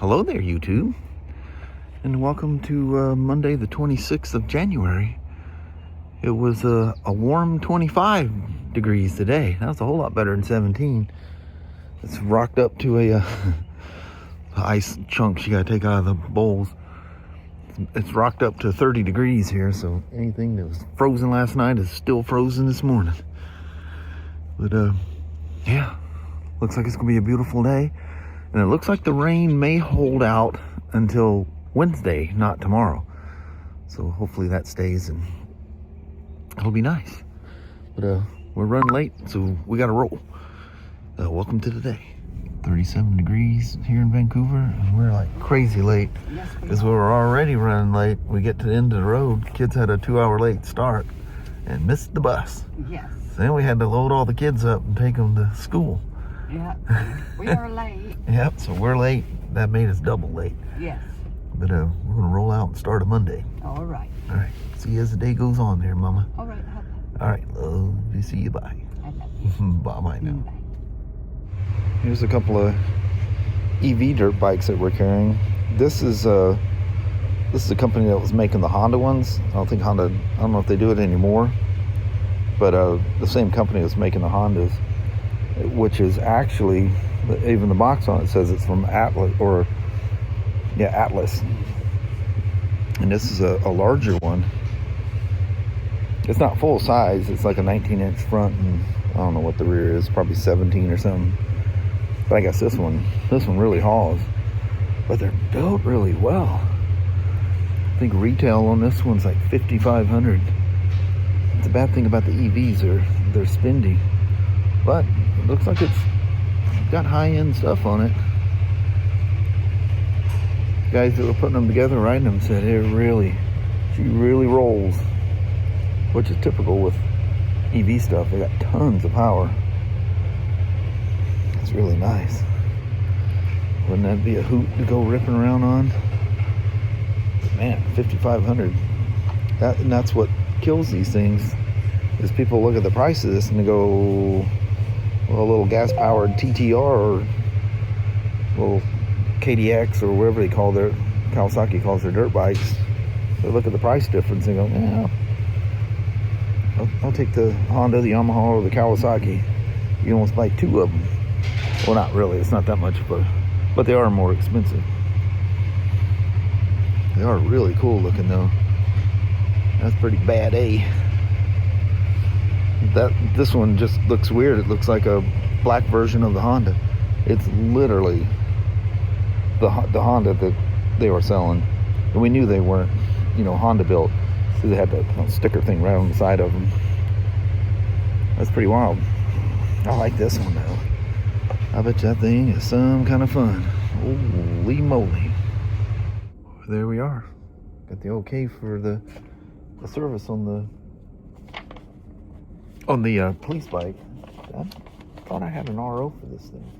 Hello there, YouTube, and welcome to Monday the 26th of January. It was a warm 25 degrees today. That's a whole lot better than 17. It's rocked up to a ice chunks you gotta take out of the bowls. It's rocked up to 30 degrees here, so anything that was frozen last night is still frozen this morning. But yeah, looks like it's gonna be a beautiful day. And it looks like the rain may hold out until Wednesday, not tomorrow. So hopefully that stays and it'll be nice. But we're running late, so we gotta roll. Welcome to the day. 37 degrees here in Vancouver, and we're like crazy late because we were already running late. We get to the end of the road. Kids had a 2-hour late start and missed the bus. Yes. So then we had to load all the kids up and take them to school. Yeah, we are late. Yep, so we're late. That made us double late. Yes. But we're gonna roll out and start a Monday. All right. All right. See you as the day goes on there, Mama. All right. All right. Love to see you. Bye. I love you. Bye now. Bye. Here's a couple of EV dirt bikes that we're carrying. This is a company that was making the Honda ones. I don't know if they do it anymore. But the same company was making the Hondas, which is actually, even the box on it says it's from Atlas, Atlas. And this is a larger one. It's not full size. It's like a 19-inch front, and I don't know what the rear is, probably 17 or something. But I guess this one really hauls. But they're built really well. I think retail on this one's like $5,500. The bad thing about the EVs they're spendy. But it looks like it's got high-end stuff on it. Guys that were putting them together, riding them, said she really rolls, which is typical with EV stuff. They got tons of power. It's really nice. Wouldn't that be a hoot to go ripping around on? But man, $5,500. That's what kills these things. Is people look at the price of this and they go, well, a little gas-powered TTR or a little KDX or whatever Kawasaki calls their dirt bikes. They look at the price difference and go, yeah, I'll take the Honda, the Yamaha, or the Kawasaki. You almost buy two of them. Well, not really. It's not that much, but they are more expensive. They are really cool looking, though. That's pretty bad, eh? This one just looks weird. It looks like a black version of the Honda. It's literally the Honda that they were selling, and we knew they weren't, Honda built. So they had that sticker thing right on the side of them. That's pretty wild. I like this one though. I bet that thing is some kind of fun. Holy moly! There we are. Got the okay for the service on the police bike. I thought I had an RO for this thing.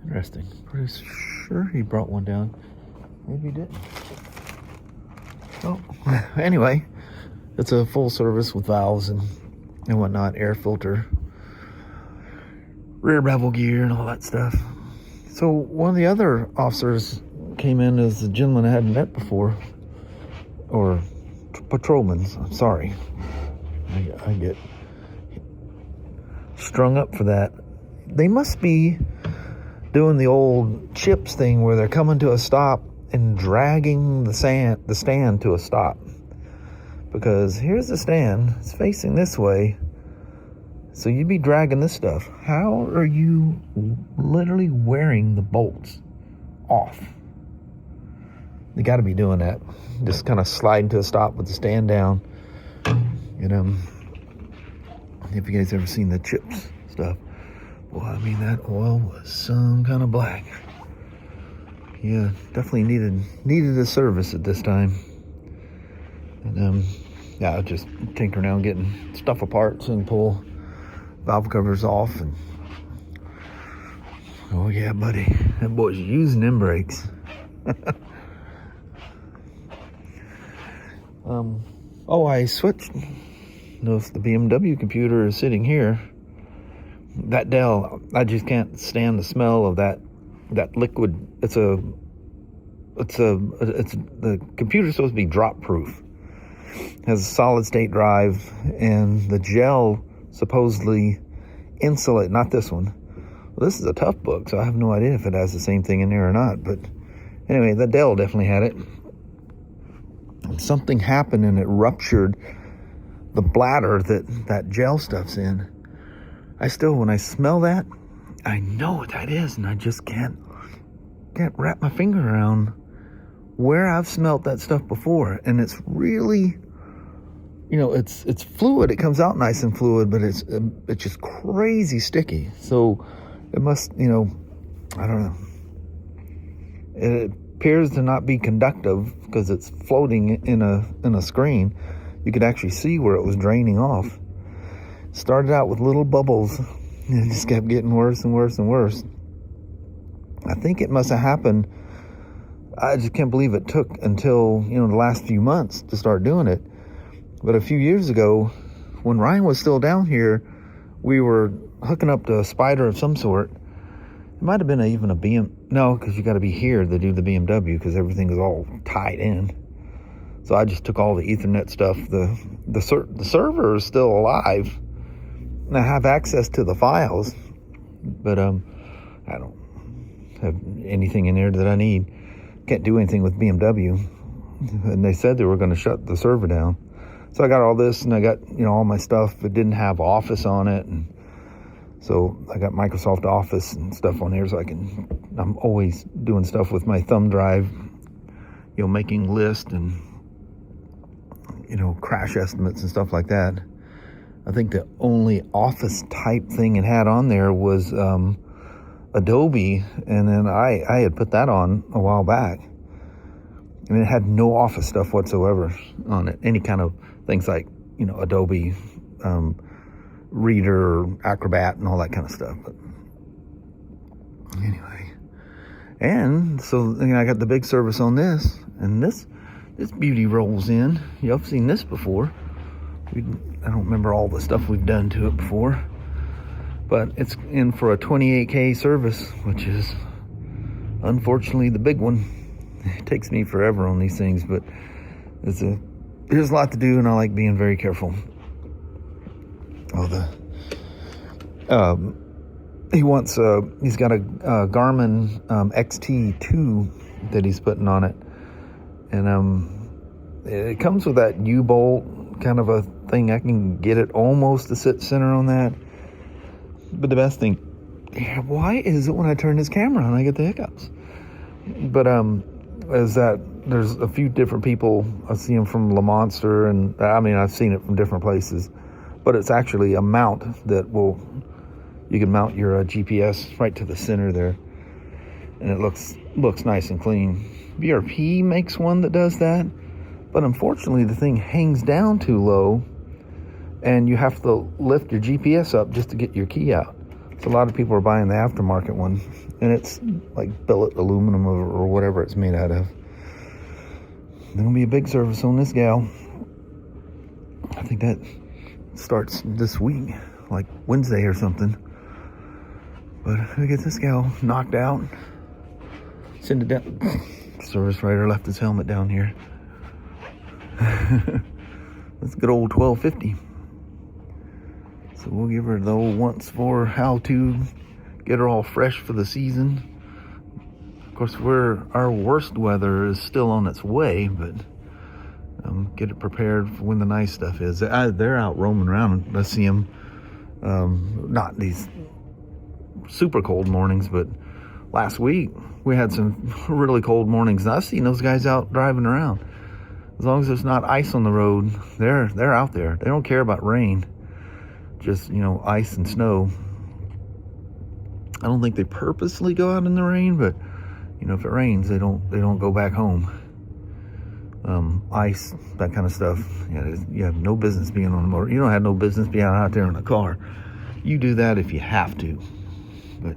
Interesting. Pretty sure he brought one down. Maybe he didn't. Oh, anyway, it's a full service with valves and whatnot, air filter, rear bevel gear, and all that stuff. So one of the other officers came in as a gentleman I hadn't met before, or patrolman. I'm sorry. I get strung up for that. They must be doing the old chips thing where they're coming to a stop and dragging the stand to a stop. Because here's the stand, it's facing this way, so you'd be dragging this stuff. How are you literally wearing the bolts off? They got to be doing that. Just kind of sliding to a stop with the stand down. If you guys ever seen the chips stuff, well, I mean, that oil was some kind of black. Yeah, definitely needed a service at this time. And yeah, I just tinker around getting stuff apart, so I can pull valve covers off. And oh yeah, buddy, that boy's using them brakes. I switched. Notice the BMW computer is sitting here. that Dell, I just can't stand the smell of that liquid. The computer's supposed to be drop proof. It has a solid state drive, and the gel supposedly insulate, not this one. Well, this is a tough book, so I have no idea if it has the same thing in there or not. But anyway, the Dell definitely had it. Something happened and it ruptured the bladder that gel stuff's in. When I smell that, I know what that is, and I just can't wrap my finger around where I've smelt that stuff before. And it's really, it's fluid. It comes out nice and fluid, but it's just crazy sticky. So it must, I don't know. It appears to not be conductive because it's floating in a screen. You could actually see where it was draining off. Started out with little bubbles and it just kept getting worse and worse and worse. I think it must have happened. I just can't believe it took until, the last few months to start doing it. But a few years ago, when Ryan was still down here, we were hooking up to a Spyder of some sort. It might have been even a BM. No, because you got to be here to do the BMW because everything is all tied in. So I just took all the Ethernet stuff. The server is still alive. And I have access to the files, but I don't have anything in there that I need. Can't do anything with BMW. And they said they were going to shut the server down. So I got all this, and I got all my stuff. It didn't have Office on it, and so I got Microsoft Office and stuff on here. So I'm always doing stuff with my thumb drive, making lists and crash estimates and stuff like that. I think the only Office type thing it had on there was Adobe, and then I had put that on a while back. I mean, it had no Office stuff whatsoever on it. Any kind of things like, Adobe Reader or Acrobat and all that kind of stuff. But anyway, and so I got the big service on this, and this beauty rolls in. I've seen this before. I don't remember all the stuff we've done to it before, but it's in for a 28K service, which is unfortunately the big one. It takes me forever on these things, but there's a lot to do, and I like being very careful. He's got a Garmin XT2 that he's putting on it, and it comes with that U-bolt kind of a thing. I can get it almost to sit center on that. But the best thing, why is it when I turn this camera on I get the hiccups? But is that there's a few different people. I see them from Le Monster, and I've seen it from different places. But it's actually a mount that you can mount your GPS right to the center there, and it looks nice and clean. BRP makes one that does that, but unfortunately the thing hangs down too low, and you have to lift your GPS up just to get your key out. So a lot of people are buying the aftermarket one, and it's like billet aluminum or whatever it's made out of. There's gonna be a big service on this gal. I think that starts this week, like Wednesday or something. But if we get this gal knocked out, send it down. Service writer left his helmet down here. That's good old 1250. So we'll give her the old once for how to get her all fresh for the season. Of course, our worst weather is still on its way, but get it prepared for when the nice stuff is. They're out roaming around. I see them, not these super cold mornings, but last week we had some really cold mornings, and I've seen those guys out driving around. As long as there's not ice on the road, they're out there. They don't care about rain, just ice and snow. I don't think they purposely go out in the rain, but if it rains, they don't go back home. Ice, that kind of stuff. You have no business being on the motor. You don't have no business being out there in a car. You do that if you have to. But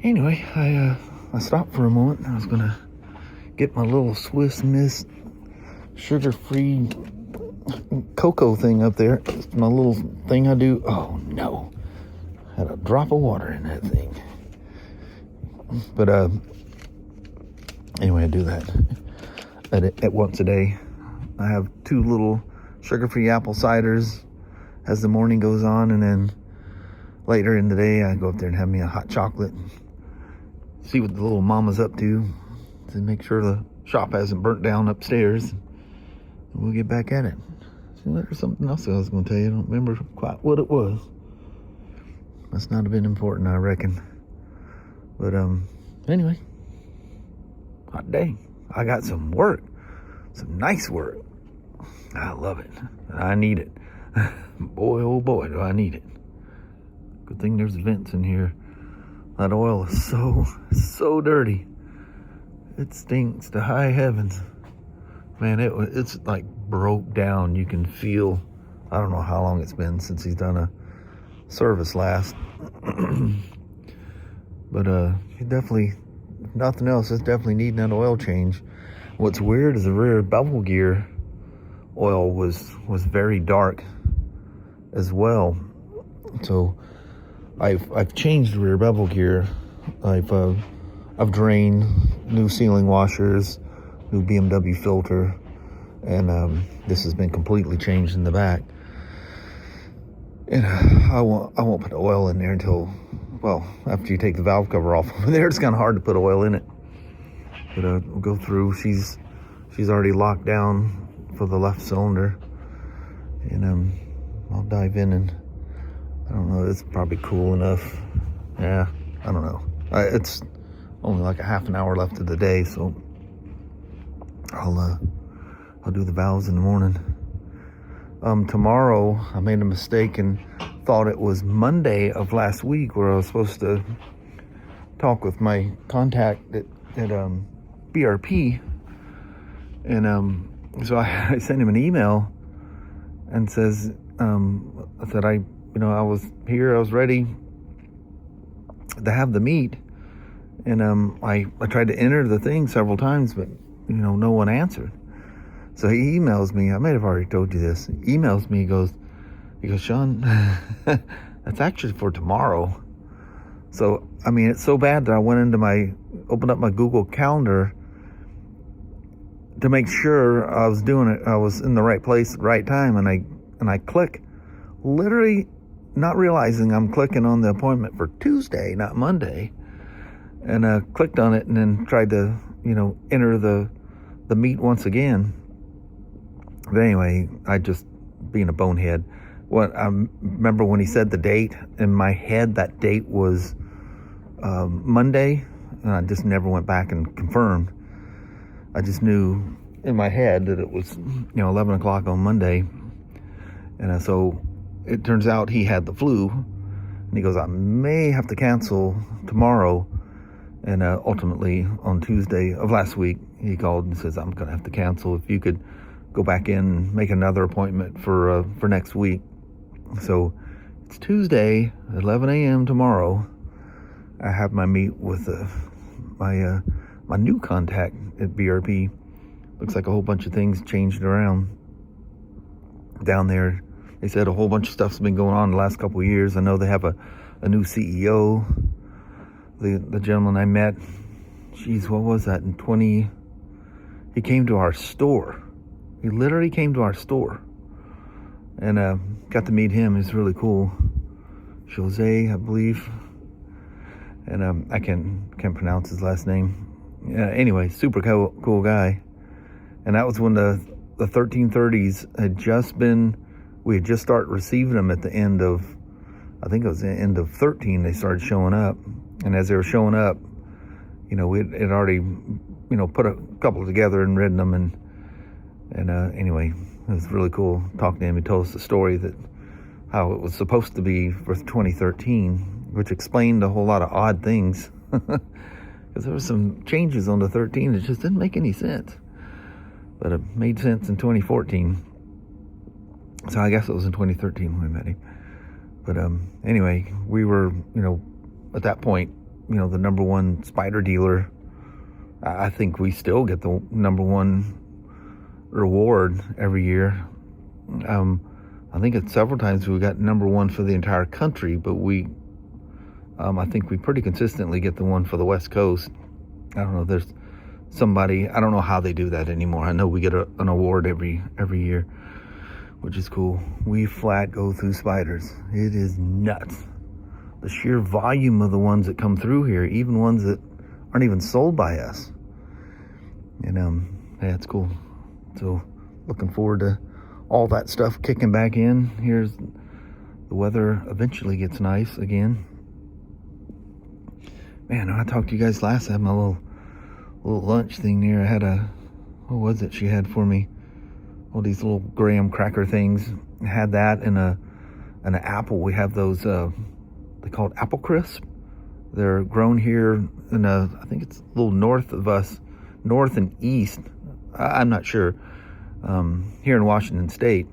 anyway, I stopped for a moment. I was gonna get my little Swiss Miss sugar-free cocoa thing up there. It's my little thing I do. Oh no, Had a drop of water in that thing. But anyway, I do that at once a day. I have 2 little sugar-free apple ciders as the morning goes on, and then later in the day I go up there and have me a hot chocolate. See what the little mama's up to make sure the shop hasn't burnt down upstairs. And we'll get back at it. See, there's something else I was going to tell you. I don't remember quite what it was. Must not have been important, I reckon. But anyway, hot day. I got some work, some nice work. I love it. I need it. Boy, oh boy, do I need it. Good thing there's vents in here. That oil is so dirty. It stinks to high heavens. Man, it's like broke down. You can feel, I don't know how long it's been since he's done a service last. But he definitely, if nothing else, it's definitely needing that oil change. What's weird is the rear bevel gear oil was very dark as well. So I've changed the rear bevel gear. I've drained, new sealing washers, new BMW filter, and this has been completely changed in the back. And I won't put oil in there until, well, after you take the valve cover off over there. It's kind of hard to put oil in it. But we'll go through. She's already locked down for the left cylinder, and I'll dive in, and I don't know, it's probably cool enough. Yeah, I don't know. It's only like a half an hour left of the day, so I'll do the valves in the morning. Tomorrow I made a mistake and thought it was Monday of last week where I was supposed to talk with my contact at BRP, and so I sent him an email and says that I was here, I was ready to have the meet, and I tried to enter the thing several times, but no one answered. So he emails me. I might have already told you this. He emails me. He goes, Shawn, that's actually for tomorrow. So I mean, it's so bad that I opened up my Google Calendar to make sure I was doing it. I was in the right place at the right time, and I click, literally not realizing I'm clicking on the appointment for Tuesday, not Monday, and clicked on it, and then tried to enter the meet once again. But anyway, I just being a bonehead. I remember when he said the date, in my head that date was Monday, and I just never went back and confirmed. I just knew in my head that it was 11 o'clock on Monday, and so it turns out he had the flu, and he goes, I may have to cancel tomorrow. And ultimately on Tuesday of last week he called and says, I'm gonna have to cancel. If you could go back in and make another appointment for next week. So it's Tuesday, 11 a.m. tomorrow. I have my meet with my new contact at BRP. Looks like a whole bunch of things changed around down there. They said a whole bunch of stuff's been going on the last couple of years. I know they have a new CEO. The gentleman I met, what was that, he came to our store. He literally came to our store, and got to meet him. He's really cool. Jose, I believe, and I can't pronounce his last name. Anyway, super cool guy. And that was when the 1330s had just been, we had just started receiving them at the end of, I think it was the end of 13, they started showing up. And as they were showing up, we had already, put a couple together and ridden them. And anyway, it was really cool talking to him. He told us the story that how it was supposed to be for 2013, which explained a whole lot of odd things. Because there were some changes on the 13 that just didn't make any sense. But it made sense in 2014. So I guess it was in 2013 when we met him. But anyway, we were, at that point, the number one Spyder dealer. I think we still get the number one reward every year. I think it's several times we got number one for the entire country, but we I think we pretty consistently get the one for the West Coast. I don't know, there's somebody, I don't know how they do that anymore. I know we get an award every year, which is cool. We flat go through Spyders. It is nuts. The sheer volume of the ones that come through here, even ones that aren't even sold by us. And yeah, it's cool. So looking forward to all that stuff kicking back in. Here's the weather eventually gets nice again. Man, I talked to you guys last. I had my little lunch thing there. I had what was it she had for me? All these little graham cracker things. I had that and an apple. We have those, they call it apple crisp. They're grown here in I think it's a little north of us, north and east. I'm not sure. Here in Washington State.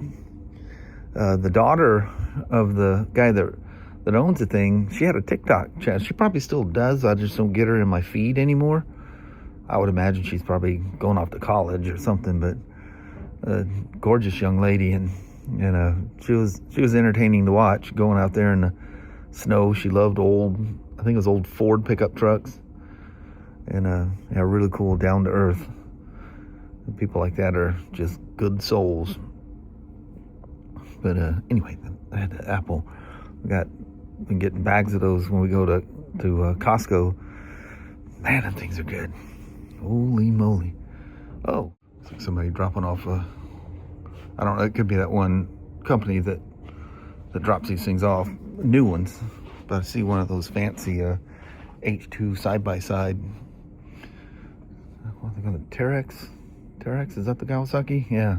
The daughter of the guy that owns the thing, she had a TikTok channel. She probably still does. I just don't get her in my feed anymore. I would imagine she's probably going off to college or something, but a gorgeous young lady, and she was entertaining to watch, going out there in the snow. She loved I think it was old Ford pickup trucks, and yeah, really cool, down to earth. People like that are just good souls. But anyway, I had the apple. Been getting bags of those when we go to Costco. Man, them things are good. Holy moly. Oh, it's like somebody dropping off I don't know, it could be that one company that drops these things off, new ones. But I see one of those fancy H2 side-by-side. What are they called? Terex? Terex? Is that the Kawasaki? Yeah.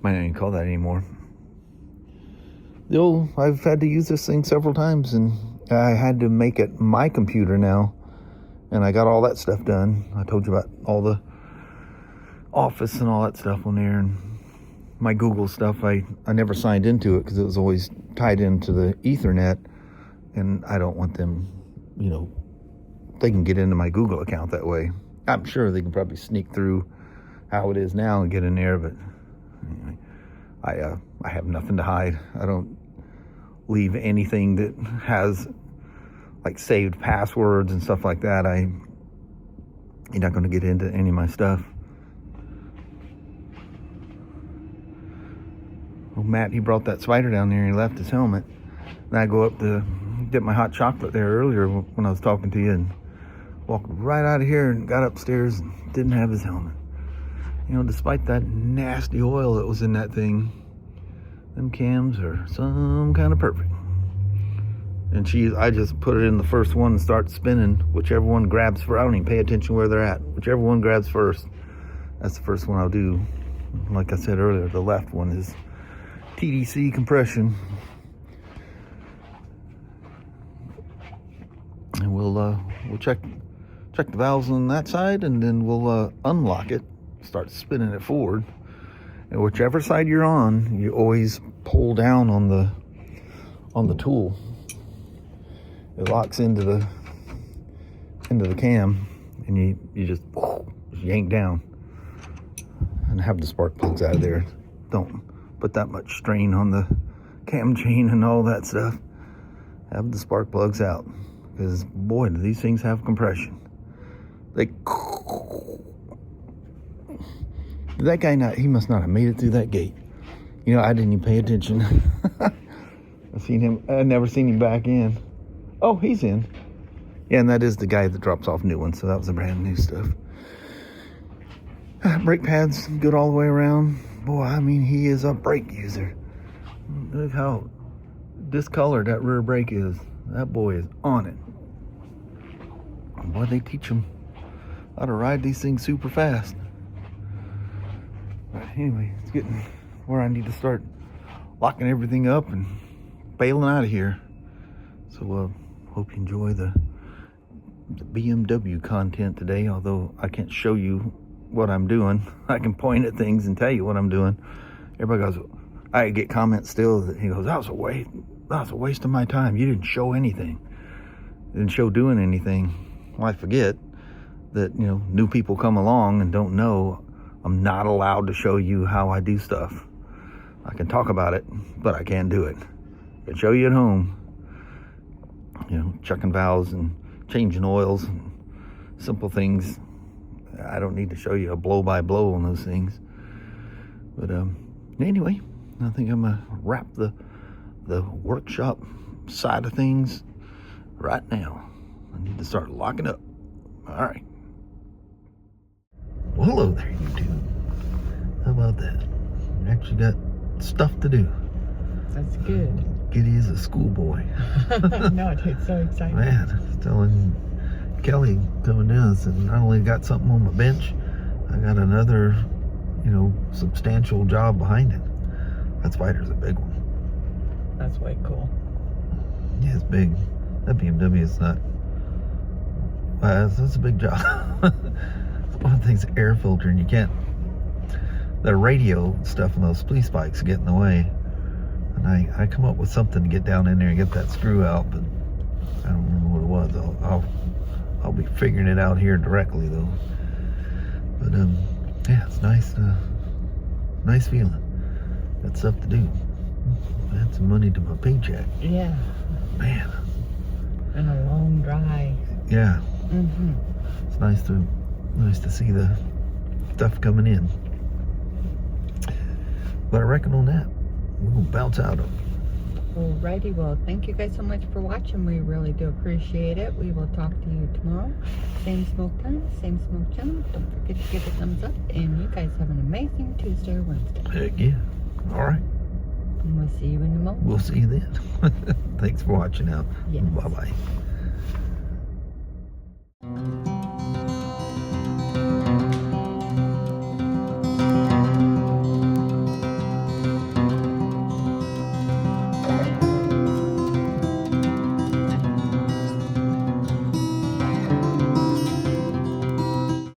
Might not even call that anymore. I've had to use this thing several times, and I had to make it my computer now. And I got all that stuff done. I told you about all the Office and all that stuff on there, and my Google stuff. I never signed into it because it was always tied into the Ethernet, and I don't want them, they can get into my Google account that way. I'm sure they can probably sneak through how it is now and get in there, but anyway, I have nothing to hide. I don't leave anything that has like saved passwords and stuff like that. You're not going to get into any of my stuff. Well, Matt, he brought that Spyder down there and he left his helmet. And I go up to get my hot chocolate there earlier when I was talking to you, and walked right out of here and got upstairs and didn't have his helmet. Despite that nasty oil that was in that thing, them cams are some kind of perfect. And I just put it in the first one and start spinning. Whichever one grabs first, I don't even pay attention where they're at. Whichever one grabs first, that's the first one I'll do. Like I said earlier, the left one is TDC compression. And we'll check the valves on that side, and then we'll unlock it, start spinning it forward. And whichever side you're on, you always pull down on the tool. It locks into the cam, and you just yank down and have the spark plugs out of there. Don't put that much strain on the cam chain and all that stuff. Have the spark plugs out, because boy, do these things have compression. That guy, he must not have made it through that gate. I didn't even pay attention. I never seen him back in. Oh, he's in. Yeah, and that is the guy that drops off new ones, so that was the brand new stuff. Brake pads, good all the way around. Boy, he is a brake user. Look how discolored that rear brake is. That boy is on it. Boy, they teach him how to ride these things super fast. But anyway, it's getting where I need to start locking everything up and bailing out of here. So hope you enjoy the BMW content today, although I can't show you what I'm doing. I can point at things and tell you what I'm doing. Everybody goes, I get comments still that he goes, that was a waste of my time. You didn't show anything. You didn't show doing anything. Well, I forget that, new people come along and don't know I'm not allowed to show you how I do stuff. I can talk about it, but I can't do it. I can show you at home. you know, checking valves and changing oils and simple things. I don't need to show you a blow by blow on those things. But anyway, I think I'm gonna wrap the workshop side of things right now. I need to start locking up. All right. Well, hello there, YouTube. How about that? We actually got stuff to do. That's good. Giddy is a schoolboy. No, it's so exciting. Man, I was telling Kelly coming down, I said, not only got something on my bench, I got another, you know, substantial job behind it. That Spyder's a big one. That's way cool. Yeah, it's big. That BMW is not. That's a big job. One of the things, air filter, and you can't. The radio stuff and those police bikes get in the way. And I come up with something to get down in there and get that screw out, but I don't remember what it was. I'll be figuring it out here directly though. But yeah, it's nice. Nice feeling. Got stuff to do. Add some money to my paycheck. Yeah. Man. And a long drive. Yeah. Mm-hmm. It's nice to see the stuff coming in. But I reckon on that, we're gonna bounce out of it. Alrighty, well, thank you guys so much for watching. We really do appreciate it. We will talk to you tomorrow. Same smoke time, same smoke channel. Don't forget to give it a thumbs up. And you guys have an amazing Tuesday or Wednesday. Heck yeah. All right. And we'll see you in the moment. We'll see you then. Thanks for watching now. Yes. Bye-bye.